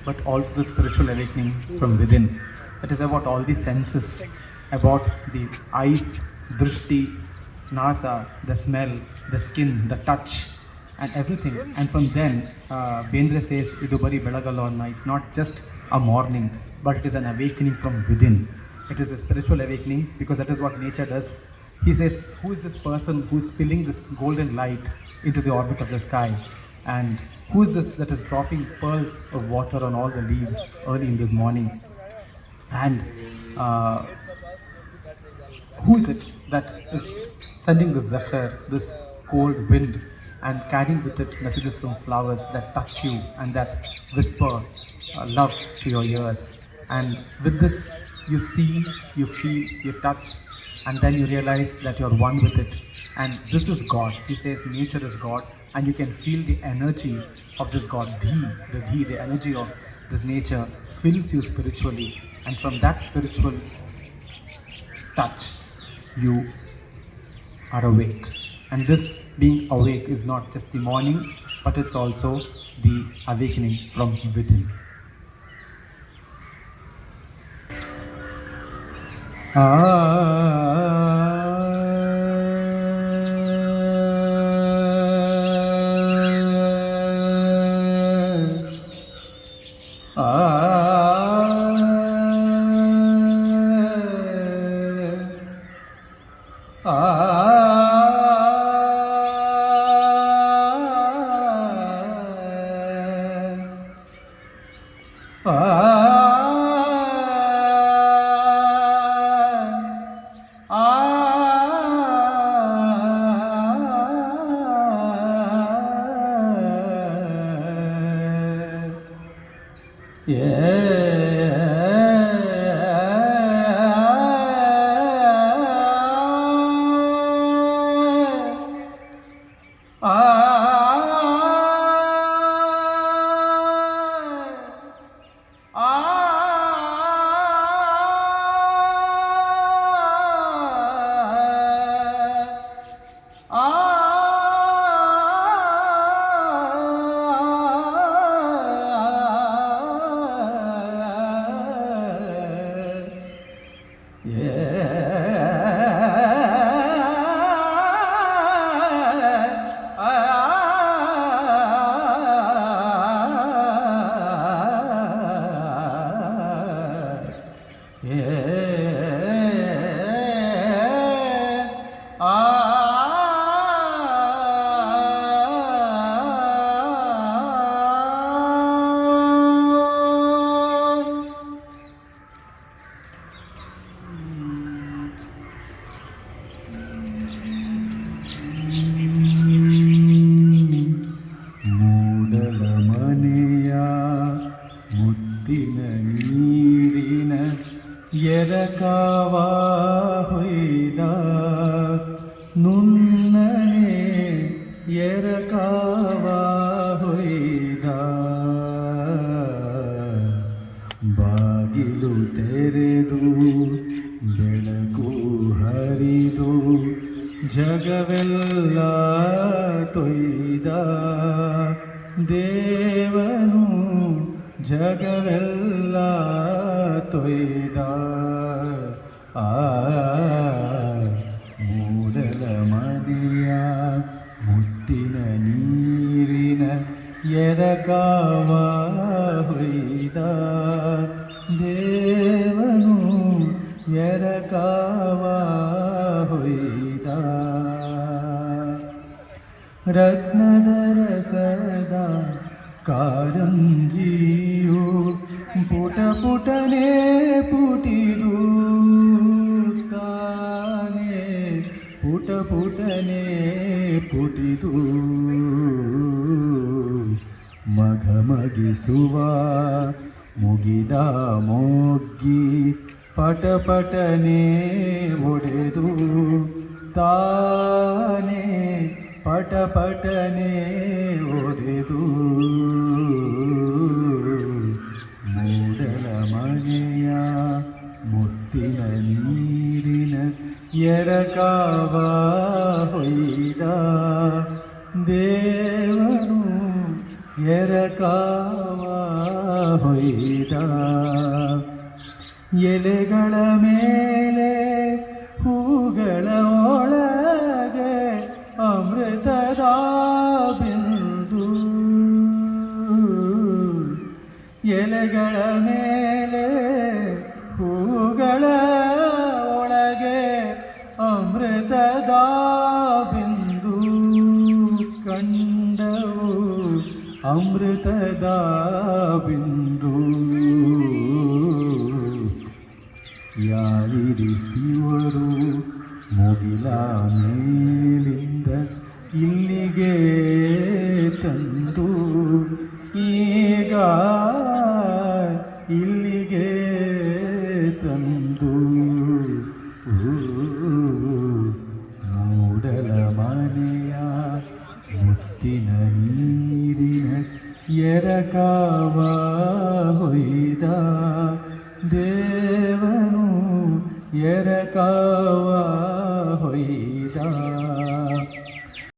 but also the spiritual awakening from within. It is about all the senses, about the eyes, drishti, nasa, the smell, the skin, the touch, and everything. And from then, Bendre says, "Idu bari belagalla." It's not just a morning, but it is an awakening from within. It is a spiritual awakening because that is what nature does. He says, "Who is this person who is spilling this golden light into the orbit of the sky? And who is this that is dropping pearls of water on all the leaves early in this morning? And uh, who is it that is sending the zephyr, this cold wind, and carrying with it messages from flowers that touch you and that whisper love to your ears? And with this, you see, you feel, you touch, and then you realize that you're one with it. And this is God. He says nature is God, and you can feel the energy of this God. The energy of this nature fills you spiritually, and from that spiritual touch, you are awake. And this being awake is not just the morning, but it's also the awakening from within. ಎರಕವ ಹೊಯ್ದ ನುಣ್ಣನೆ ಎರಕವ ಹೊಯ್ದ ಬಾಗಿಲು ತೆರೆದು ಬೆಳಕು ಹರಿದು ಜಗವೆಲ್ಲ ತೊಯ್ದ ದೇವನು ಜಗವೆಲ್ಲ ತೊಯ್ದ ಮೂಡಲ ಮನೆಯ ಮುತ್ತಿನ ನೀರಿನ ಎರಕವ ಹೊಯ್ದ ದೇವನು ಎರಕವ ಹೊಯ್ದ ರತ್ನದ ರಸದ ಕಾರಂಜಿಯು ಪುಟ ಪುಟನೆ ಪುಟಿದು ತಾನೆ ಪುಟ ಪುಟನೆ ಪುಟಿದು ಮಘಮಗಿಸುವ ಮುಗಿದ ಮೊಗ್ಗಿ ಪಟ ಪಟನೆ ಒಡೆದು ತಾನೆ ಪಟ ಪಟನೆ ಒಡೆದು ಮೂಡಲ ಮನೆಯ ಮುತ್ತಿನ ನೀರಿನ ಎರಕವ ಹೊಯ್ದ ದೇವನು ಎರಕವ ಹೊಯ್ದ ಎಲೆಗಳ ಮೇಲೆ ಹೂಗಳ ಒಳಗೆ ಅಮೃತದ ಬಿಂದು ಎಲೆಗಳ ಮೇಲೆ ಹೂಗಳ ಒಳಗೆ ಅಮೃತದ ಬಿಂದು ಕಂಡವು ಅಮೃತದ ಬಿಂದು ಯಾರಿರಿಸುವರು ಮುಗಿಲ ಮೇಲಿಂದ ಇಲ್ಲಿಗೆ ತಂದು ಈಗ ಇಲ್ಲಿಗೆ ತಂದು ಮೂಡಲ ಮನೆಯ ಮುತ್ತಿನ ನೀರಿನ ಎರಕವ ಹೊಯ್ದ ದೇವನು ಎರಕವ ಹೊಯ್ದ